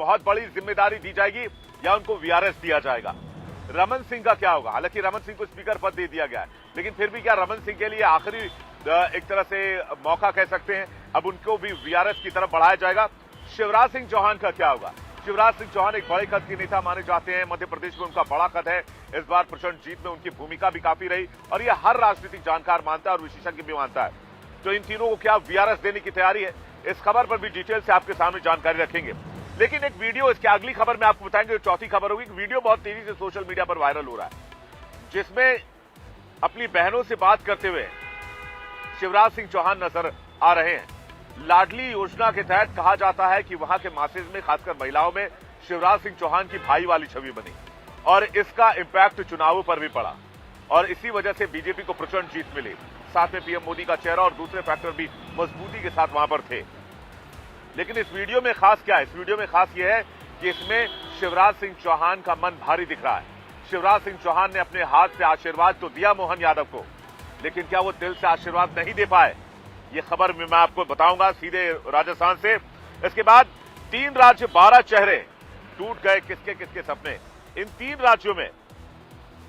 बहुत बड़ी जिम्मेदारी दी जाएगी या उनको वीआरएस दिया जाएगा? रमन सिंह का क्या होगा? हालांकि रमन सिंह को स्पीकर पद दे दिया गया है, लेकिन फिर भी क्या रमन सिंह के लिए आखिरी एक तरह से मौका कह सकते हैं, अब उनको भी वीआरएस की तरफ बढ़ाया जाएगा? शिवराज सिंह चौहान का क्या होगा? शिवराज सिंह चौहान एक बड़े कद के नेता माने जाते हैं, मध्य प्रदेश में उनका बड़ा कद है, इस बार प्रचंड जीत में उनकी भूमिका भी काफी रही और यह हर राजनीतिक जानकार मानता है और विशेषज्ञ भी मानता है। तो इन तीनों को क्या वीआरएस देने की तैयारी है? इस खबर पर भी डिटेल से आपके सामने जानकारी रखेंगे, लेकिन एक वीडियो इसके अगली खबर में आपको बताएंगे, चौथी खबर होगी। वीडियो बहुत तेजी से सोशल मीडिया पर वायरल हो रहा है, जिसमें अपनी बहनों से बात करते हुए शिवराज सिंह चौहान नजर आ रहे हैं। लाडली योजना के तहत कहा जाता है कि वहां के मासेज में, खासकर महिलाओं में, शिवराज सिंह चौहान की भाई वाली छवि बनी और इसका इंपैक्ट चुनावों पर भी पड़ा और इसी वजह से बीजेपी को प्रचंड जीत मिली। साथ में पीएम मोदी का चेहरा और दूसरे फैक्टर भी मजबूती के साथ वहां पर थे। लेकिन इस वीडियो में खास क्या है? इस वीडियो में खास यह है कि इसमें शिवराज सिंह चौहान का मन भारी दिख रहा है। शिवराज सिंह चौहान ने अपने हाथ से आशीर्वाद तो दिया मोहन यादव को, लेकिन क्या वो दिल से आशीर्वाद नहीं दे पाए? ये खबर में मैं आपको बताऊंगा सीधे राजस्थान से। इसके बाद 3 राज्य 12 चेहरे, टूट गए किसके किसके सपने। इन 3 राज्यों में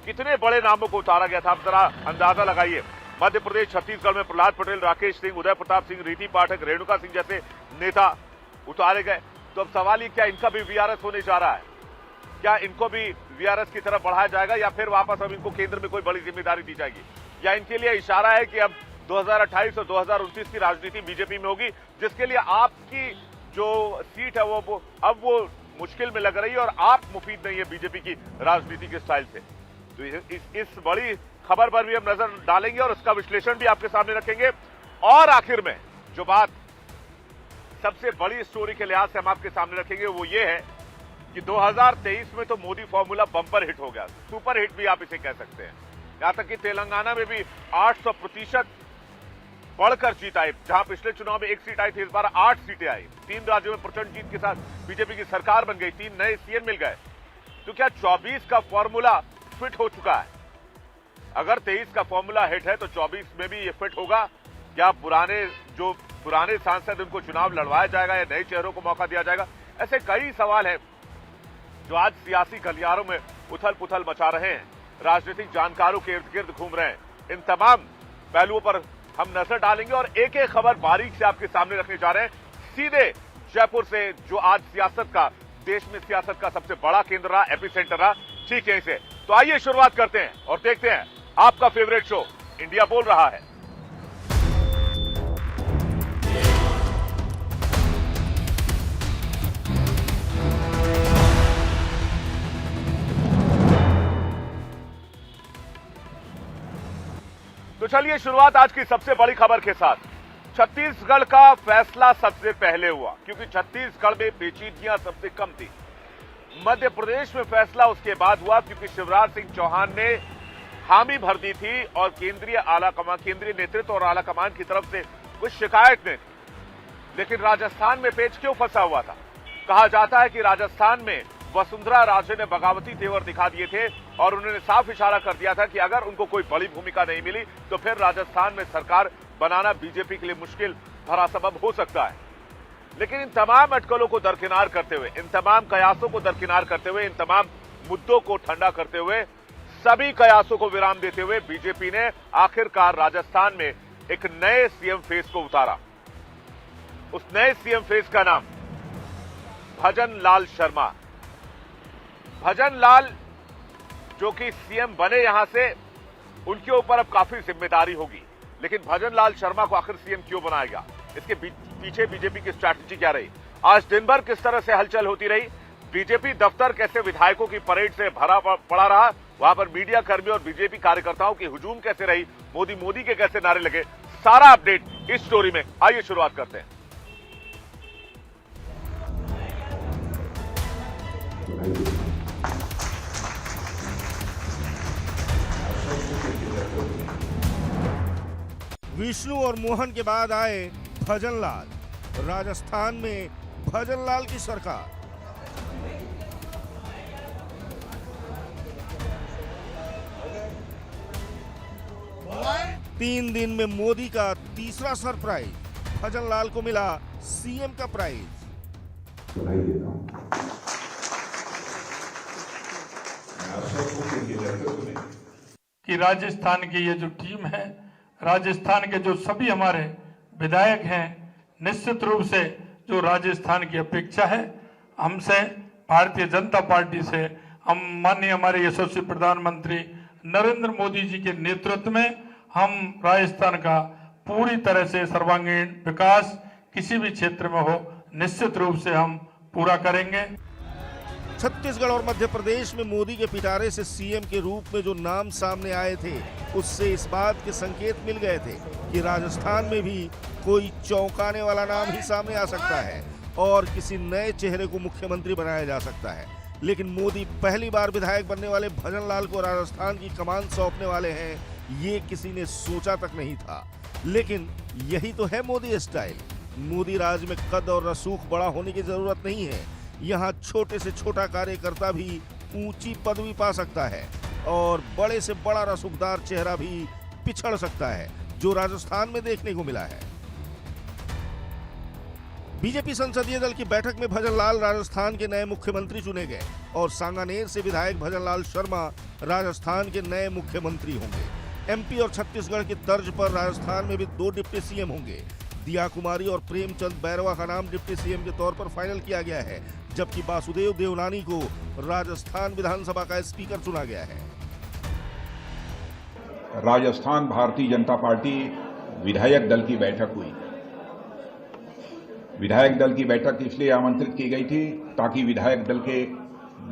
कितने बड़े नामों को उतारा गया था, आप जरा अंदाजा लगाइए। मध्य प्रदेश, छत्तीसगढ़ में प्रहलाद पटेल, राकेश सिंह, उदय प्रताप सिंह, रीति पाठक, रेणुका सिंह जैसे नेता उतारे गए। तो अब सवाल ये, क्या इनका भी वीआरएस होने जा रहा है? क्या इनको भी वीआरएस की तरफ बढ़ाया जाएगा या फिर वापस अब इनको केंद्र में कोई बड़ी जिम्मेदारी दी जाएगी? या इनके लिए इशारा है कि अब 2028 और 2029 की राजनीति बीजेपी में होगी, जिसके लिए आपकी जो सीट है वो अब वो मुश्किल में लग रही है और आप मुफीद नहीं है बीजेपी की राजनीति के स्टाइल से। तो इस बड़ी खबर पर भी हम नजर डालेंगे और उसका विश्लेषण भी आपके सामने रखेंगे। और आखिर में जो बात सबसे बड़ी स्टोरी के लिहाज से हम आपके सामने रखेंगे वो ये है कि 2023 में तो मोदी फॉर्मूला बम्पर हिट हो गया, सुपर हिट भी आप इसे कह सकते हैं। यहां तक कि तेलंगाना में भी 800% बढ़कर जीत आई। जहां पिछले चुनाव में 1 सीट आई थी, इस बार 8 सीटें आई। 3 राज्यों में प्रचंड जीत के साथ बीजेपी की सरकार बन गई, 3 नए सीएम मिल गए। तो क्या 24 का फॉर्मूला फिट हो चुका है? अगर 23 का फॉर्मूला हिट है तो 24 में भी ये फिट होगा? क्या पुराने सांसद, उनको चुनाव लड़वाया जाएगा या नए चेहरों को मौका दिया जाएगा? ऐसे कई सवाल हैं जो आज सियासी गलियारों में उथल पुथल मचा रहे हैं, राजनीतिक जानकारों के इर्द गिर्द घूम रहे हैं। इन तमाम पहलुओं पर हम नजर डालेंगे और एक एक खबर बारीक से आपके सामने रखने जा रहे हैं, सीधे जयपुर से, जो आज देश में सियासत का सबसे बड़ा केंद्र रहा, एपिसेंटर रहा, ठीक यहीं से। तो आइए शुरुआत करते हैं और देखते हैं आपका फेवरेट शो इंडिया बोल रहा है। तो चलिए शुरुआत आज की सबसे बड़ी खबर के साथ। छत्तीसगढ़ का फैसला सबसे पहले हुआ, क्योंकि छत्तीसगढ़ में पेचीदगियां सबसे कम थी। मध्य प्रदेश में फैसला उसके बाद हुआ, क्योंकि शिवराज सिंह चौहान ने हामी भर दी थी और केंद्रीय नेतृत्व और आला कमान की तरफ से कुछ शिकायत नहीं थी। लेकिन राजस्थान में पेच क्यों फंसा हुआ था? कहा जाता है कि राजस्थान में वसुंधरा राजे ने बगावती तेवर दिखा दिए थे और उन्होंने साफ इशारा कर दिया था कि अगर उनको कोई बड़ी भूमिका नहीं मिली तो फिर राजस्थान में सरकार बनाना बीजेपी के लिए मुश्किल भरा सबब हो सकता है। लेकिन इन तमाम अटकलों को दरकिनार करते हुए, इन तमाम कयासों को दरकिनार करते हुए, इन तमाम मुद्दों को ठंडा करते हुए, सभी कयासों को विराम देते हुए बीजेपी ने आखिरकार राजस्थान में एक नए सीएम फेस को उतारा। उस नए सीएम फेस का नाम भजन लाल शर्मा। भजन लाल जो कि सीएम बने यहां से, उनके ऊपर अब काफी जिम्मेदारी होगी। लेकिन भजन लाल शर्मा को आखिर सीएम क्यों बनाया गया? इसके पीछे बीजेपी की स्ट्रैटेजी क्या रही? आज दिन भर किस तरह से हलचल होती रही? बीजेपी दफ्तर कैसे विधायकों की परेड से भरा पड़ा रहा? वहां पर मीडिया कर्मी और बीजेपी कार्यकर्ताओं की हुजूम कैसे रही? मोदी के कैसे नारे लगे? सारा अपडेट इस स्टोरी में। आइए शुरुआत करते हैं। विष्णु और मोहन के बाद आए भजन लाल। राजस्थान में भजन लाल की सरकार। तीन दिन में मोदी का तीसरा सरप्राइज, भजन लाल को मिला सीएम का प्राइज। बधाई देता हूं। कि राजस्थान की ये जो टीम है, राजस्थान के जो सभी हमारे विधायक हैं, निश्चित रूप से जो राजस्थान की अपेक्षा है हमसे, भारतीय जनता पार्टी से, हम माननीय हमारे यशस्वी प्रधानमंत्री नरेंद्र मोदी जी के नेतृत्व में हम राजस्थान का पूरी तरह से सर्वांगीण विकास किसी भी क्षेत्र में हो, निश्चित रूप से हम पूरा करेंगे। छत्तीसगढ़ और मध्य प्रदेश में मोदी के पिटारे से सीएम के रूप में जो नाम सामने आए थे, उससे इस बात के संकेत मिल गए थे कि राजस्थान में भी कोई चौंकाने वाला नाम ही सामने आ सकता है और किसी नए चेहरे को मुख्यमंत्री बनाया जा सकता है। लेकिन मोदी पहली बार विधायक बनने वाले भजन लाल को राजस्थान की कमान सौंपने वाले हैं, ये किसी ने सोचा तक नहीं था। लेकिन यही तो है मोदी स्टाइल। मोदी राज में कद और रसूख बड़ा होने की जरूरत नहीं है। यहाँ छोटे से छोटा कार्यकर्ता भी ऊंची पदवी पा सकता है और बड़े से बड़ा रसूखदार चेहरा भी पिछड़ सकता है, जो राजस्थान में देखने को मिला है। बीजेपी संसदीय दल की बैठक में भजन लाल राजस्थान के नए मुख्यमंत्री चुने गए और सांगानेर से विधायक भजन लाल शर्मा राजस्थान के नए मुख्यमंत्री होंगे। एमपी और छत्तीसगढ़ की तर्ज पर राजस्थान में भी 2 डिप्टी सीएम होंगे। दिया कुमारी और प्रेमचंद बैरवा का नाम डिप्टी सीएम के तौर पर फाइनल किया गया है, जबकि वासुदेव देवनानी को राजस्थान विधानसभा का स्पीकर चुना गया है। राजस्थान भारतीय जनता पार्टी विधायक दल की बैठक हुई। विधायक दल की बैठक इसलिए आमंत्रित की गई थी ताकि विधायक दल के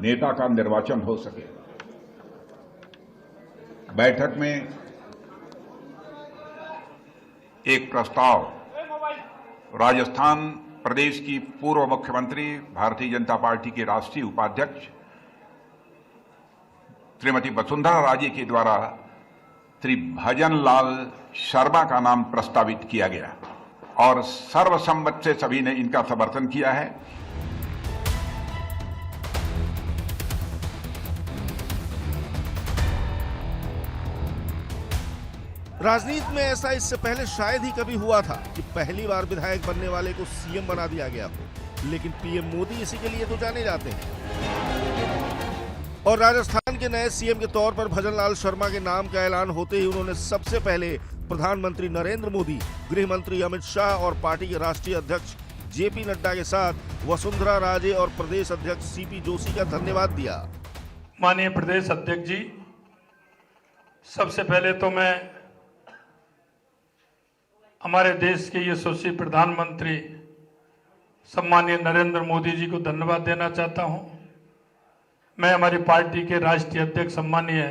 नेता का निर्वाचन हो सके। बैठक में एक प्रस्ताव राजस्थान प्रदेश की पूर्व मुख्यमंत्री, भारतीय जनता पार्टी के राष्ट्रीय उपाध्यक्ष श्रीमती वसुंधरा राजे के द्वारा श्री भजन लाल शर्मा का नाम प्रस्तावित किया गया और सर्वसम्मत से सभी ने इनका समर्थन किया है। राजनीति में ऐसा इससे पहले शायद ही कभी हुआ था कि पहली बार विधायक बनने वाले को सीएम बना दिया गया हो, लेकिन पीएम मोदी इसी के लिए तो जाने जाते हैं। और राजस्थान के नए सीएम के तौर पर भजन लाल शर्मा के नाम का ऐलान होते ही उन्होंने सबसे पहले प्रधानमंत्री नरेंद्र मोदी, गृह मंत्री अमित शाह और पार्टी के राष्ट्रीय अध्यक्ष जेपी नड्डा के साथ वसुंधरा राजे और प्रदेश अध्यक्ष सीपी जोशी का धन्यवाद दिया। माननीय प्रदेश अध्यक्ष जी, सबसे पहले तो मैं हमारे देश के यशस्वी प्रधानमंत्री सम्मानीय नरेंद्र मोदी जी को धन्यवाद देना चाहता हूं। मैं हमारी पार्टी के राष्ट्रीय अध्यक्ष सम्मानीय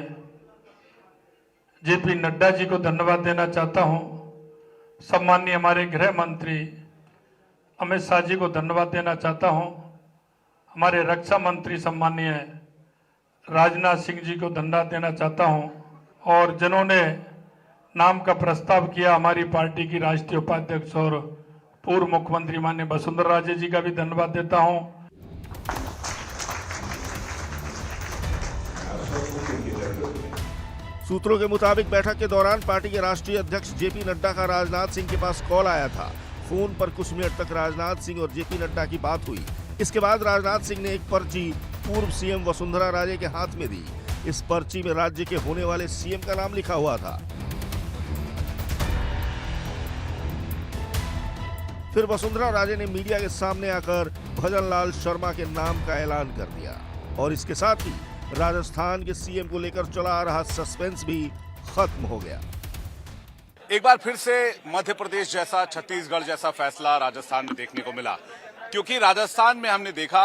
जेपी नड्डा जी को धन्यवाद देना चाहता हूं। सम्मानीय हमारे गृह मंत्री अमित शाह जी को धन्यवाद देना चाहता हूं। हमारे रक्षा मंत्री सम्मानीय राजनाथ सिंह जी को धन्यवाद देना चाहता हूं और जिन्होंने नाम का प्रस्ताव किया, हमारी पार्टी की राष्ट्रीय उपाध्यक्ष और पूर्व मुख्यमंत्री माननीय वसुंधरा राजे जी का भी धन्यवाद देता हूं। सूत्रों के मुताबिक बैठक के दौरान पार्टी के राष्ट्रीय अध्यक्ष जेपी नड्डा का राजनाथ सिंह के पास कॉल आया था। फोन पर कुछ मिनट तक राजनाथ सिंह और जेपी नड्डा की बात हुई। इसके बाद राजनाथ सिंह ने एक पर्ची पूर्व सीएम वसुंधरा राजे के हाथ में दी। इस पर्ची में राज्य के होने वाले सीएम का नाम लिखा हुआ था। फिर वसुंधरा राजे ने मीडिया के सामने आकर भजन लाल शर्मा के नाम का ऐलान कर दिया और इसके साथ ही राजस्थान के सीएम को लेकर चला आ रहा सस्पेंस भी खत्म हो गया। एक बार फिर से मध्य प्रदेश जैसा, छत्तीसगढ़ जैसा फैसला राजस्थान में देखने को मिला, क्योंकि राजस्थान में हमने देखा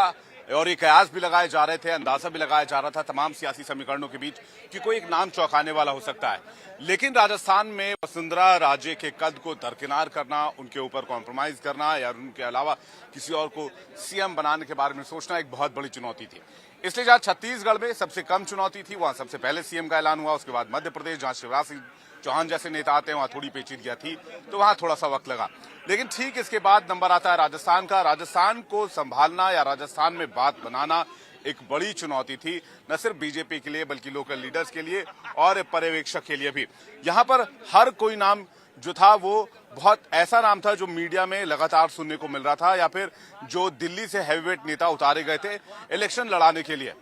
और ये कयास भी लगाए जा रहे थे, अंदाजा भी लगाया जा रहा था तमाम सियासी समीकरणों के बीच कि कोई एक नाम चौंकाने वाला हो सकता है। लेकिन राजस्थान में वसुंधरा राजे के कद को दरकिनार करना, उनके ऊपर कॉम्प्रोमाइज करना या उनके अलावा किसी और को सीएम बनाने के बारे में सोचना एक बहुत बड़ी चुनौती थी। इसलिए जहां छत्तीसगढ़ में सबसे कम चुनौती थी, वहां सबसे पहले सीएम का ऐलान हुआ। उसके बाद मध्य प्रदेश, जहां शिवराज सिंह चौहान जैसे नेता आते हैं, वहां थोड़ी पेचीदगियां थी, तो वहां थोड़ा सा वक्त लगा। लेकिन ठीक इसके बाद नंबर आता है राजस्थान का। राजस्थान को संभालना या राजस्थान में बात बनाना एक बड़ी चुनौती थी, न सिर्फ बीजेपी के लिए बल्कि लोकल लीडर्स के लिए और पर्यवेक्षक के लिए भी। यहां पर हर कोई नाम जो था वो बहुत ऐसा नाम था जो मीडिया में लगातार सुनने को मिल रहा था, या फिर जो दिल्ली से हैवीवेट नेता उतारे गए थे इलेक्शन लड़ाने के लिए।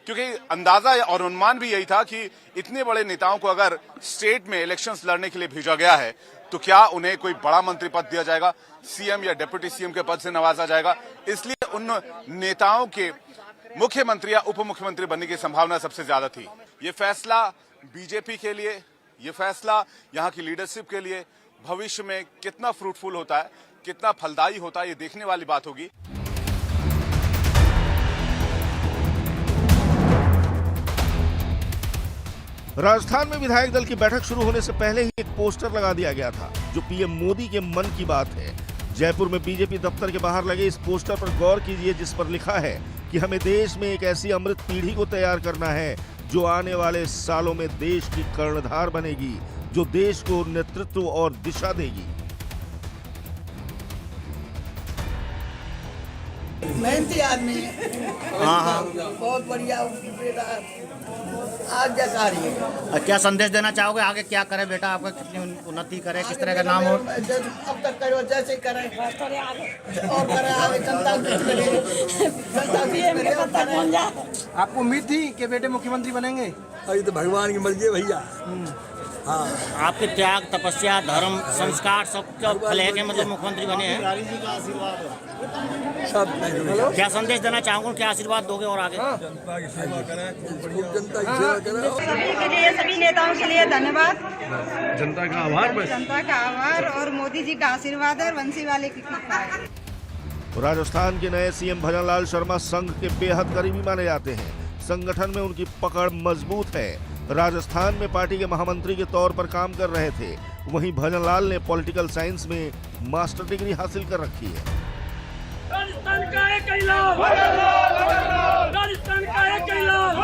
क्योंकि अंदाजा और अनुमान भी यही था कि इतने बड़े नेताओं को अगर स्टेट में इलेक्शंस लड़ने के लिए भेजा गया है तो क्या उन्हें कोई बड़ा मंत्री पद दिया जाएगा, सीएम या डिप्टी सीएम के पद से नवाजा जाएगा। इसलिए उन नेताओं के मुख्यमंत्री या उप मुख्यमंत्री बनने की संभावना सबसे ज्यादा थी। ये फैसला बीजेपी के लिए, ये फैसला यहाँ की लीडरशिप के लिए भविष्य में कितना फ्रूटफुल होता है, कितना फलदायी होता है, ये देखने वाली बात होगी। राजस्थान में विधायक दल की बैठक शुरू होने से पहले ही एक पोस्टर लगा दिया गया था जो पीएम मोदी के मन की बात है। जयपुर में बीजेपी दफ्तर के बाहर लगे इस पोस्टर पर गौर कीजिए, जिस पर लिखा है कि हमें देश में एक ऐसी अमृत पीढ़ी को तैयार करना है जो आने वाले सालों में देश की कर्णधार बनेगी, जो देश को नेतृत्व और दिशा देगी। मेहनती आदमी है। हाँ, बहुत बढ़िया आज्ञा कार्य है। क्या संदेश देना चाहोगे, आगे क्या करे बेटा, आपका कितनी उन्नति करे, किस तरह का नाम हो? अब तक करो जैसे करे और करे आगे, जनता आपको उम्मीद थी कि बेटे मुख्यमंत्री बनेंगे? अभी तो भगवान की मर्जी है भैया। हाँ, आपके त्याग, तपस्या, धर्म, संस्कार सबका फल है कि मतलब मुख्यमंत्री बने हैं। सब क्या संदेश देना चाहोगे, क्या आशीर्वाद दोगे और आगे? जनता की सेवा करें, जनता की सेवा करें। सभी के लिए, सभी नेताओं के लिए धन्यवाद, जनता का आभार, बस जनता का आभार और मोदी जी का आशीर्वाद है। वंशी वाले की कृपा है। राजस्थान के नए सीएम भजनलाल शर्मा संघ के बेहद करीबी माने जाते हैं। संगठन में उनकी पकड़ मजबूत है। राजस्थान में पार्टी के महामंत्री के तौर पर काम कर रहे थे। वहीं भजनलाल ने पॉलिटिकल साइंस में मास्टर डिग्री हासिल कर रखी है। राजस्थान का एक ऐलान, राजस्थान का एक ऐलान।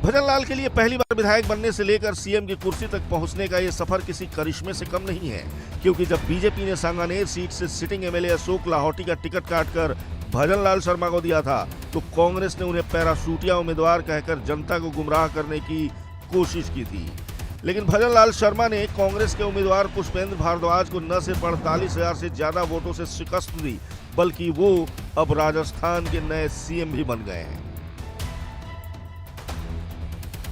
भजनलाल के लिए पहली बार विधायक बनने से लेकर सीएम की कुर्सी तक पहुंचने का ये सफर किसी करिश्मे से कम नहीं है, क्योंकि जब बीजेपी ने सांगानेर सीट से सिटिंग एमएलए अशोक लाहौटी का टिकट काटकर भजनलाल शर्मा को दिया था तो कांग्रेस ने उन्हें पैराशूटिया उम्मीदवार कहकर जनता को गुमराह करने की कोशिश की थी। लेकिन भजनलाल शर्मा ने कांग्रेस के उम्मीदवार पुष्पेंद्र भारद्वाज को न सिर्फ 48,000 से ज्यादा वोटों से शिकस्त दी, बल्कि वो अब राजस्थान के नए सीएम भी बन गए हैं।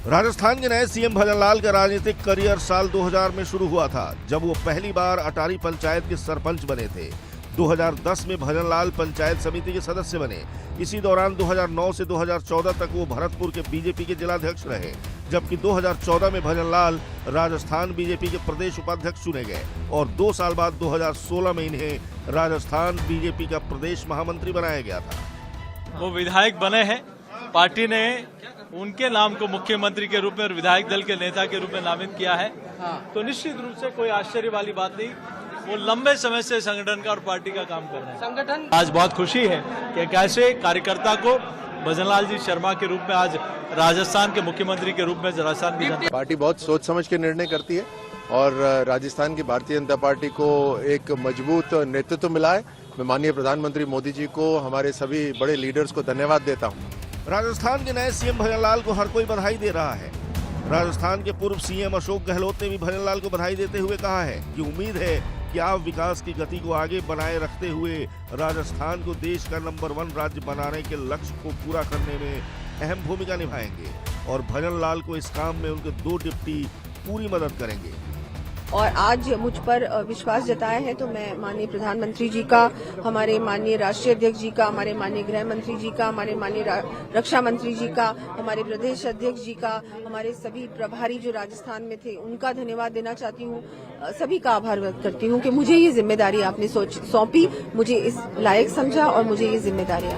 राजस्थान के नए सीएम भजनलाल का राजनीतिक करियर साल 2000 में शुरू हुआ था, जब वो पहली बार अटारी पंचायत के सरपंच बने थे। 2010 में भजनलाल पंचायत समिति के सदस्य बने। इसी दौरान 2009 से 2014 तक वो भरतपुर के बीजेपी के जिलाध्यक्ष रहे, जबकि 2014 में भजनलाल राजस्थान बीजेपी के प्रदेश उपाध्यक्ष चुने गए और 2 साल बाद 2016 में इन्हें राजस्थान बीजेपी का प्रदेश महामंत्री बनाया गया था। वो विधायक बने हैं, पार्टी ने उनके नाम को मुख्यमंत्री के रूप में और विधायक दल के नेता के रूप में नामित किया है, तो निश्चित रूप से कोई आश्चर्य वाली बात नहीं। वो लंबे समय से संगठन का और पार्टी का काम कर रहे हैं। संगठन आज बहुत खुशी है कि एक ऐसे कार्यकर्ता को भजनलाल जी शर्मा के रूप में आज राजस्थान के मुख्यमंत्री के रूप में राजस्थान की पार्टी बहुत सोच समझ के निर्णय करती है और राजस्थान की भारतीय जनता पार्टी को एक मजबूत नेतृत्व मिला है। मैं माननीय प्रधानमंत्री मोदी जी को, हमारे सभी बड़े लीडर्स को धन्यवाद देता हूँ। राजस्थान के नए सीएम भजनलाल को हर कोई बधाई दे रहा है। राजस्थान के पूर्व सीएम अशोक गहलोत ने भी भजनलाल को बधाई देते हुए कहा है कि उम्मीद है कि आप विकास की गति को आगे बनाए रखते हुए राजस्थान को देश का नंबर 1 राज्य बनाने के लक्ष्य को पूरा करने में अहम भूमिका निभाएंगे और भजनलाल को इस काम में उनके 2 डिप्टी पूरी मदद करेंगे। और आज मुझ पर विश्वास जताया है तो मैं माननीय प्रधानमंत्री जी का, हमारे माननीय राष्ट्रीय अध्यक्ष जी का, हमारे माननीय गृह मंत्री जी का, हमारे माननीय रक्षा मंत्री जी का, हमारे प्रदेश अध्यक्ष जी का, हमारे सभी प्रभारी जो राजस्थान में थे उनका धन्यवाद देना चाहती हूँ। सभी का आभार व्यक्त करती हूँ कि मुझे ये जिम्मेदारी आपने सौंपी, मुझे इस लायक समझा और मुझे ये जिम्मेदारी।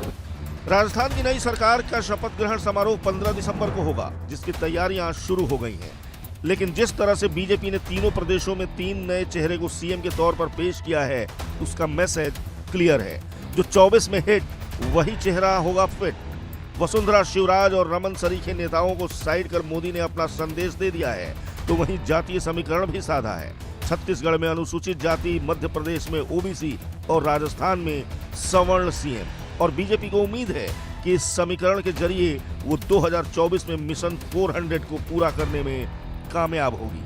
राजस्थान की नई सरकार का शपथ ग्रहण समारोह 15 दिसंबर को होगा, जिसकी तैयारियां शुरू हो गई हैं। लेकिन जिस तरह से बीजेपी ने तीनों प्रदेशों में 3 नए चेहरे को सीएम के तौर पर पेश किया है, उसका मैसेज क्लियर है। जो 24 में हिट, वही चेहरा होगा फिट। वसुंधरा शिवराज और रमन सरीखे नेताओं को साइड कर मोदी ने अपना संदेश दे दिया है, तो वहीं जातीय समीकरण भी साधा है। छत्तीसगढ़ में अनुसूचित जाति, मध्य प्रदेश में ओबीसी और राजस्थान में सवर्ण सीएम। और बीजेपी को उम्मीद है कि इस समीकरण के जरिए वो 2024 में मिशन 400 को पूरा करने में कामयाब होगी।